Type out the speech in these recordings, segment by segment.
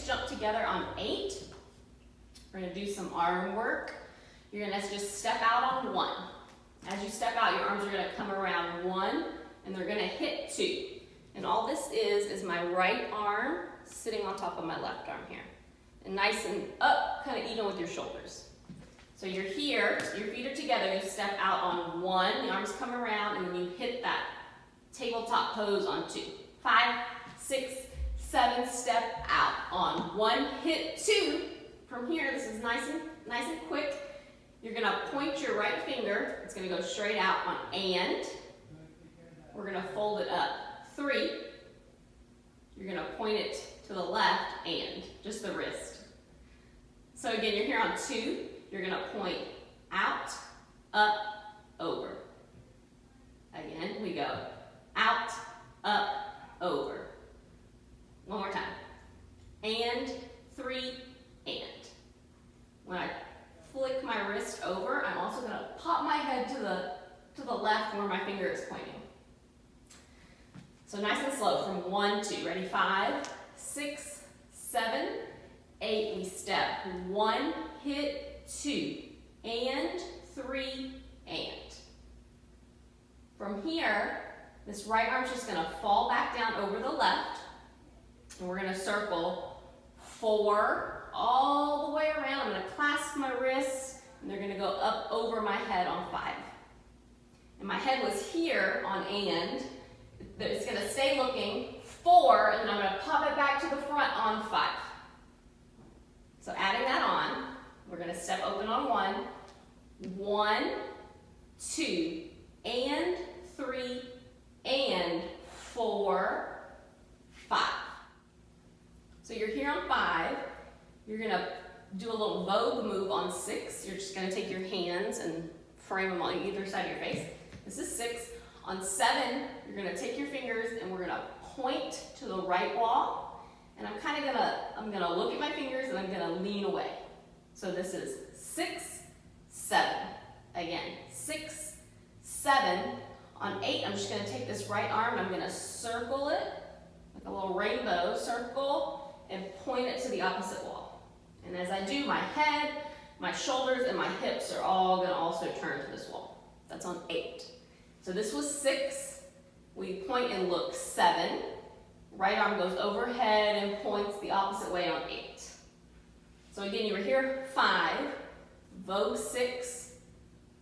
legs jump together on 8. We're gonna do some arm work. You're gonna just step out on 1. As you step out, your arms are gonna come around 1, and they're gonna hit 2. And all this is my right arm sitting on top of my left arm here. And nice and up, kind of even with your shoulders. So you're here, your feet are together, you step out on 1, the arms come around, and then you hit that tabletop pose on 2. 5, 6, 7, step out on 1, hit 2. From here, this is nice and quick. You're gonna point your right finger, it's gonna go straight out on and. We're gonna fold it up. 3. You're gonna point it to the left and, just the wrist. So again, you're here on 2. You're gonna point out, up, over. Again, we go out, up, over. One more time. And, 3, and. When I flick my wrist over, I'm also gonna pop my head to the left where my finger is pointing. So nice and slow from 1, 2. Ready? 5, 6, 7, 8. We step 1, hit 2, and 3, and. From here, this right arm's just gonna fall back down over the left, and we're gonna circle 4 all the way around. I'm gonna clasp my wrists, and they're gonna go up over my head on 5. And my head was here on and. It's gonna stay looking 4, and then I'm gonna pop it back to the front on 5. So adding that on, we're gonna step open on 1, 1, 2, and 3, and 4, 5. So you're here on 5. You're gonna do a little Vogue move on 6. You're just gonna take your hands and frame them on either side of your face. This is 6. On 7, you're gonna take your fingers and we're gonna point to the right wall. And I'm gonna look at my fingers and I'm gonna lean away. So this is 6, 7. Again, 6, 7. On 8, I'm just gonna take this right arm and I'm gonna circle it like a little rainbow circle and point it to the opposite wall. And as I do, my head, my shoulders, and my hips are all gonna also turn to this wall. That's on 8. So this was 6. We point and look 7. Right arm goes overhead and points the opposite way on 8. So again, you were here 5, Vogue 6,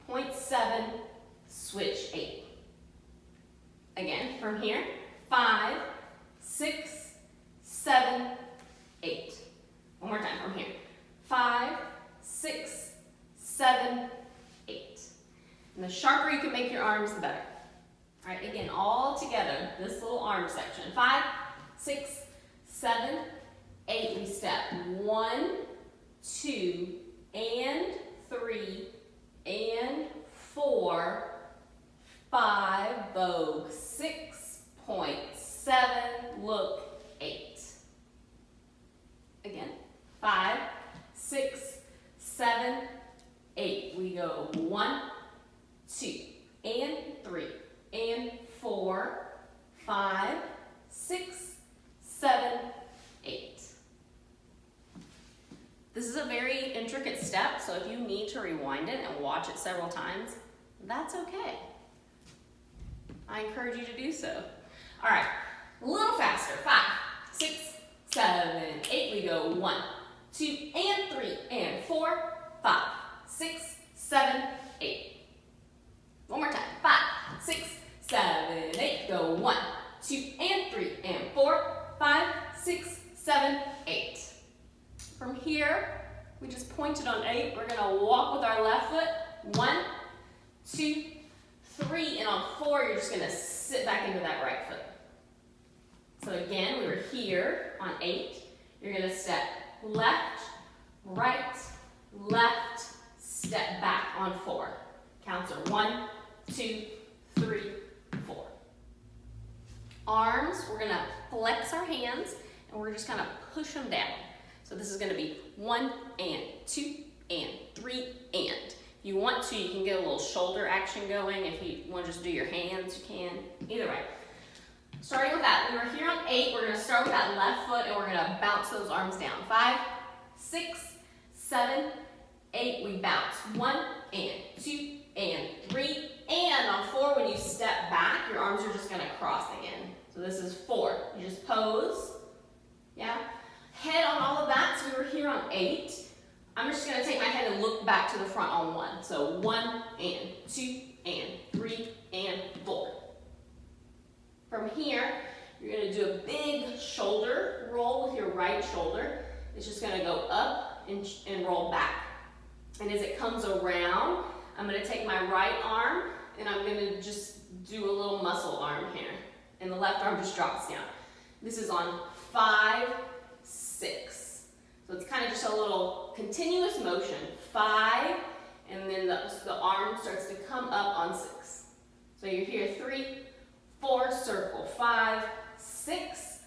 point 7, switch 8. Again, from here, 5, 6, 7, 8. One more time from here. 5, 6, 7, 8. And the sharper you can make your arms, the better. All right, again, all together, this little arm section. 5, 6, 7, 8. We step 1, 2, and 3, and 4, 5, Vogue 6, point 7, look 8. Again, 5, 6, 7, 8. We go 1, 2, and 3, and 4, 5, 6, 7, 8. This is a very intricate step, so if you need to rewind it and watch it several times, that's okay. I encourage you to do so. All right, a little faster. 5, 6, 7, 8. We go 1, 2, and 3, and 4, 5, 6, 7, 8. One more time. 5, 6, 7, 8. Go 1, 2, and 3, and 4, 5, 6, 7, 8. From here, we just pointed on 8. We're gonna walk with our left foot. 1, 2, 3, and on 4, you're just gonna sit back into that right foot. So again, we were here on 8. You're gonna step left, right, left, step back on 4. Counts are 1, 2, 3, 4. Arms, we're gonna flex our hands and we're just gonna push them down. So this is gonna be 1, and 2, and 3, and. If you want to, you can get a little shoulder action going. If you want to just do your hands, you can. Either way. Starting with that, we were here on 8, we're gonna start with that left foot and we're gonna bounce those arms down. 5, 6, 7, 8, we bounce. 1 and 2 and 3, and on 4, when you step back, your arms are just gonna cross again. So this is 4. You just pose, yeah? Head on all of that, so we were here on 8. I'm just gonna take my head and look back to the front on 1. So 1 and 2 and 3 and 4. From here, you're gonna do a big shoulder roll with your right shoulder. It's just gonna go up and roll back. And as it comes around, I'm gonna take my right arm and I'm gonna just do a little muscle arm here. And the left arm just drops down. This is on 5, 6. So it's kind of just a little continuous motion. 5, and then the arm starts to come up on 6. So you're here, 3, 4, circle, 5, 6.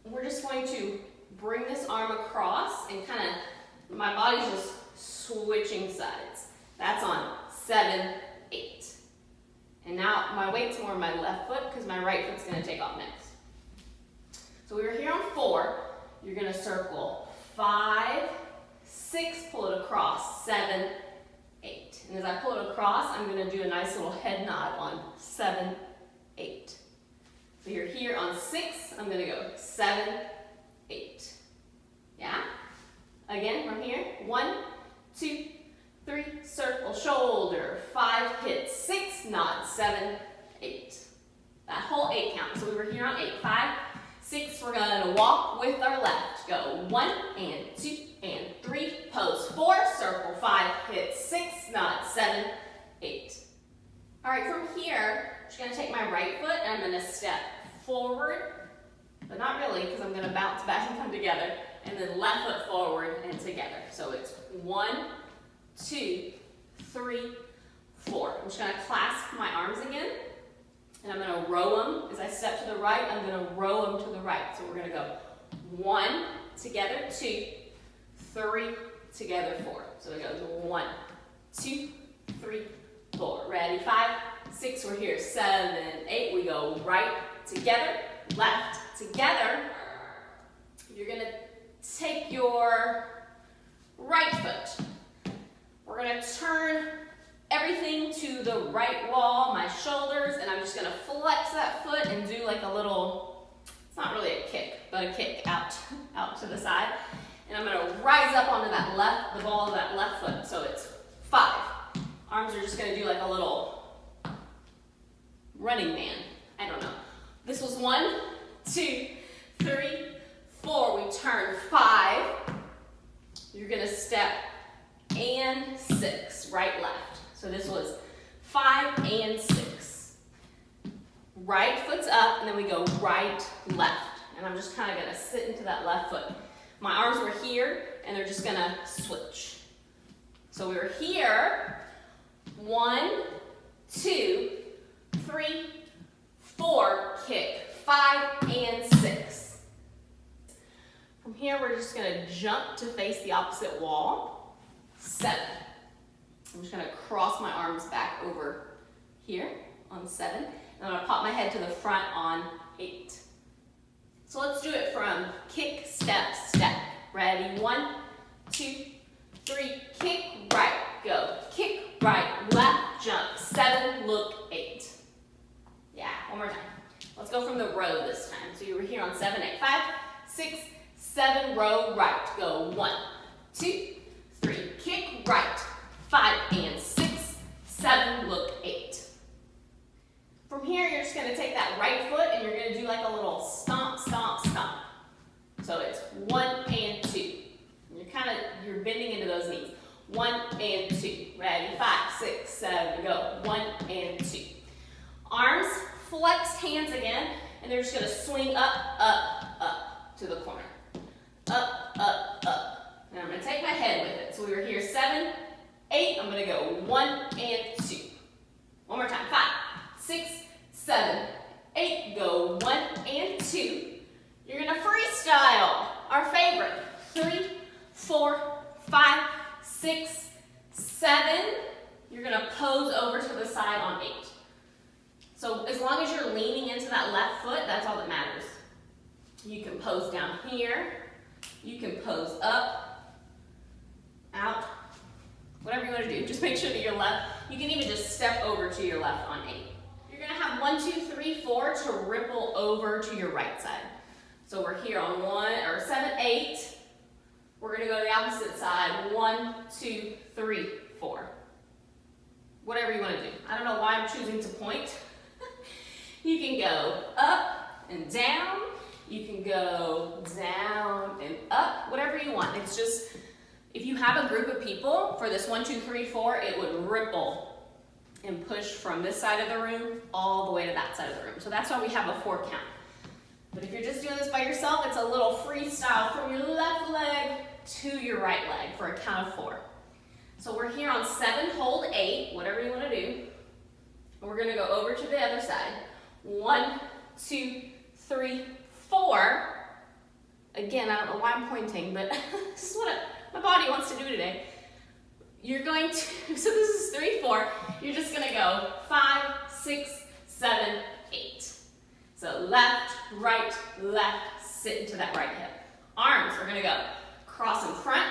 We're just going to bring this arm across and kind of, my body's just switching sides. That's on 7, 8. And now my weight's more on my left foot because my right foot's going to take off next. So we were here on 4. You're going to circle 5, 6, pull it across, 7, 8. And as I pull it across, I'm going to do a nice little head nod on 7, 8. So you're here on 6, I'm going to go 7, 8. Yeah? Again, from here, 1, 2, 3, circle, shoulder, 5, hit, 6, nod, 7, 8. That whole 8 count. So we were here on 8, 5, 6, we're going to walk with our left. Go 1 and 2 and 3, pose 4, circle, 5, hit, 6, nod, 7, 8. All right, from here, I'm just going to take my right foot and I'm going to step forward, but not really because I'm going to bounce back and come together, and then left foot forward and together. So it's 1, 2, 3, 4. I'm just going to clasp my arms again, and I'm going to row them. As I step to the right, I'm going to row them to the right. So we're going to go 1, together, 2, 3, together, 4. So it goes 1, 2, 3, 4. Ready? 5, 6, we're here. 7, 8, we go right, together, left, together. You're going to take your right foot. We're going to turn everything to the right wall, my shoulders, and I'm just going to flex that foot and do like a little, it's not really a kick, but a kick out to the side. And I'm going to rise up onto that left, the ball of that left foot. So it's 5. Arms are just going to do like a little running man. I don't know. This was 1, 2, 3, 4. We turn 5. You're going to step and 6, right, left. So this was 5 and 6. Right foot's up, and then we go right, left. And I'm just kind of going to sit into that left foot. My arms were here, and they're just going to switch. So we were here. 1, 2, 3, 4, kick. 5 and 6. From here, we're just going to jump to face the opposite wall. 7. I'm just going to cross my arms back over here on 7. And I'm going to pop my head to the front on 8. So let's do it from kick, step, step. Ready? 1, 2, 3, kick, right, go. Kick, right, left, jump. 7, look, 8. Yeah, one more time. Let's go from the row this time. So you were here on 7, 8, 5, 6, 7, row, right. Go 1, 2, 3, kick, right. 5 and 6, 7, look, 8. From here, you're just going to take that right foot and you're going to do like a little stomp, stomp, stomp. So it's 1 and 2. You're bending into those knees. 1 and 2. Ready? 5, 6, 7, go. 1 and 2. Arms, flexed hands again, and they're just going to swing up, up, up to the corner. Up, up, up. And I'm going to take my head with it. So we were here 7, 8. I'm going to go 1 and 2. One more time. 5, 6, 7, 8. Go 1 and 2. You're going to freestyle. Our favorite. 3, 4, 5, 6, 7. You're going to pose over to the side on 8. So as long as you're leaning into that left foot, that's all that matters. You can pose down here. You can pose up, out, whatever you want to do. Just make sure that your left, you can even just step over to your left on 8. You're going to have 1, 2, 3, 4 to ripple over to your right side. So we're here on 7, 8. We're going to go to the opposite side. 1, 2, 3, 4. Whatever you want to do. I don't know why I'm choosing to point. You can go up and down. You can go down and up, whatever you want. It's just, if you have a group of people, for this 1, 2, 3, 4, it would ripple and push from this side of the room all the way to that side of the room. So that's why we have a 4 count. But if you're just doing this by yourself, it's a little freestyle from your left leg to your right leg for a count of 4. So we're here on 7, hold 8, whatever you want to do. And we're going to go over to the other side. 1, 2, 3, 4. Again, I don't know why I'm pointing, but this is what my body wants to do today. You're going to, so this is 3, 4. You're just going to go 5, 6, 7, 8. So left, sit into that right hip. Arms are going to go cross in front,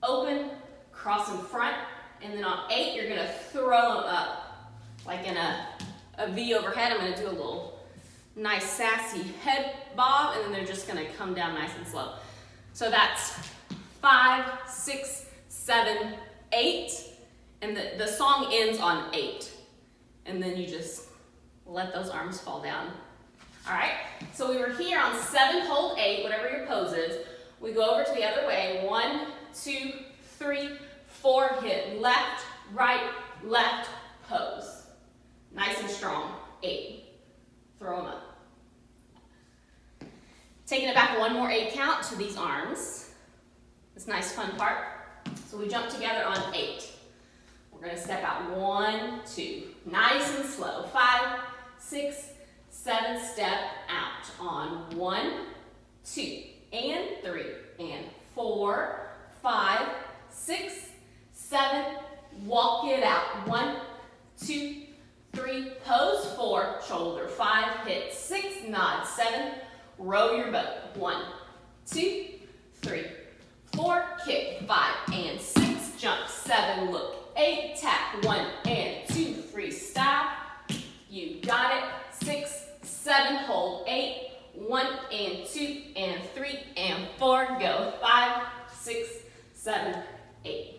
open, cross in front, and then on 8, you're going to throw them up like in a V overhead. I'm going to do a little nice sassy head bob, and then they're just going to come down nice and slow. So that's 5, 6, 7, 8, and the song ends on 8. And then you just let those arms fall down. All right, so we were here on 7, hold 8, whatever your pose is. We go over to the other way. 1, 2, 3, 4, hit left, right, left, pose. Nice and strong. 8. Throw them up. Taking it back 1 more 8 count to these arms. This nice fun part. So we jump together on 8. We're going to step out 1, 2. Nice and slow. 5, 6, 7, step out on 1, 2, and 3, and 4, 5, 6, 7, walk it out. 1, 2, 3, pose, 4, shoulder, 5, hit 6, nod, 7, row your boat. 1, 2, 3, 4, kick, 5, and 6, jump, 7, look, 8, tap, 1, and 2, freestyle. You got it. 6, 7, hold 8, 1, and 2, and 3, and 4, go 5, 6, 7, 8.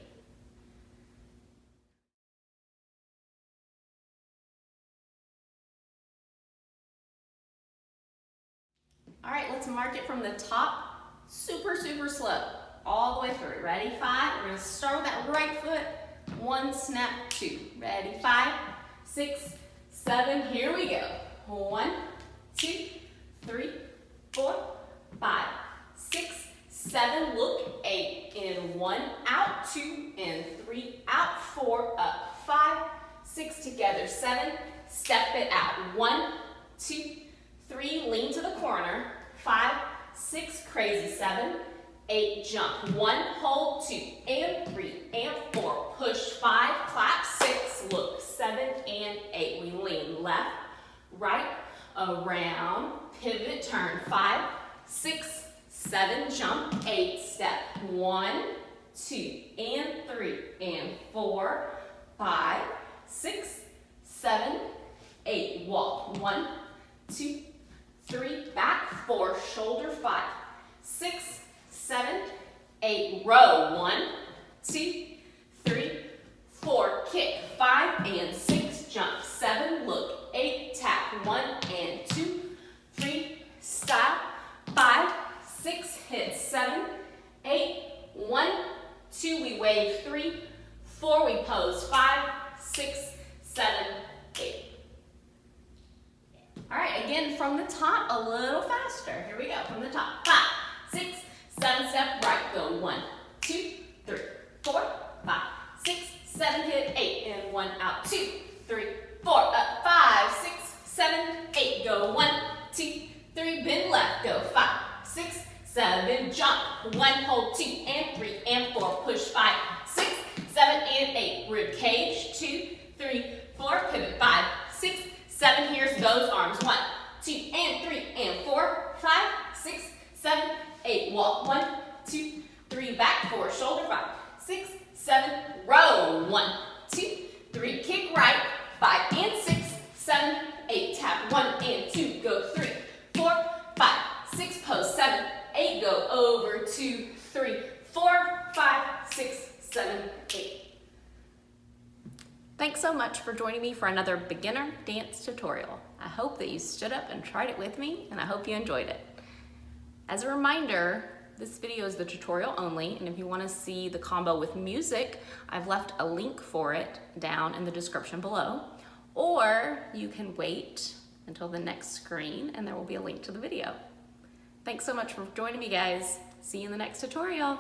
All right, let's mark it from the top, super, super slow, all the way through. Ready? 5, we're gonna start with that right foot, 1, snap, 2. Ready? 5, 6, 7, here we go. 1, 2, 3, 4, 5, 6, 7, look, 8, in 1, out, 2, and 3, out, 4, up, 5, 6, together, 7, step it out, 1, 2, 3, lean to the corner, 5, 6, crazy, 7, 8, jump, 1, hold, 2, and 3, and 4, push, 5, clap, 6, look, 7, and 8, we lean left, right, around, pivot, turn, 5, 6, 7, jump, 8, step, 1, 2, and 3, and 4, 5, 6, 7, 8, walk, 1, 2, 3, back, 4, shoulder, 5, 6, 7, 8, row, 1, 2, 3, 4, kick, 5, and 6, jump, 7, look, 8, tap, 1, and 2, 3, stop, 5, 6, hit, 7, 8, 1, 2, we wave, 3, 4, we pose, 5, 6, 7, 8. All right, again, from the top, a little faster. Here we go, from the top. 5, 6, 7, step right, go 1, 2, 3, 4, 5, 6, 7, hit 8, and 1, out, 2, 3, 4, up, 5, 6, 7, 8, go 1, 2, 3, bend left, go 5, 6, 7, jump, 1, hold 2, and 3, and 4, push 5, 6, 7, and 8, rib cage, 2, 3, 4, pivot, 5, 6, tap, 4, shoulder, 5, 6, 7, row, 1, 2, 3, kick right, 5 and 6, 7, 8, tap, 1 and 2, go 3, 4, 5, 6, pose, 7, 8, go over, 2, 3, 4, 5, 6, 7, 8. Thanks so much for joining me for another beginner dance tutorial. I hope that you stood up and tried it with me, and I hope you enjoyed it. As a reminder, this video is the tutorial only, and if you want to see the combo with music, I've left a link for it down in the description below, or you can wait until the next screen and there will be a link to the video. Thanks so much for joining me, guys. See you in the next tutorial.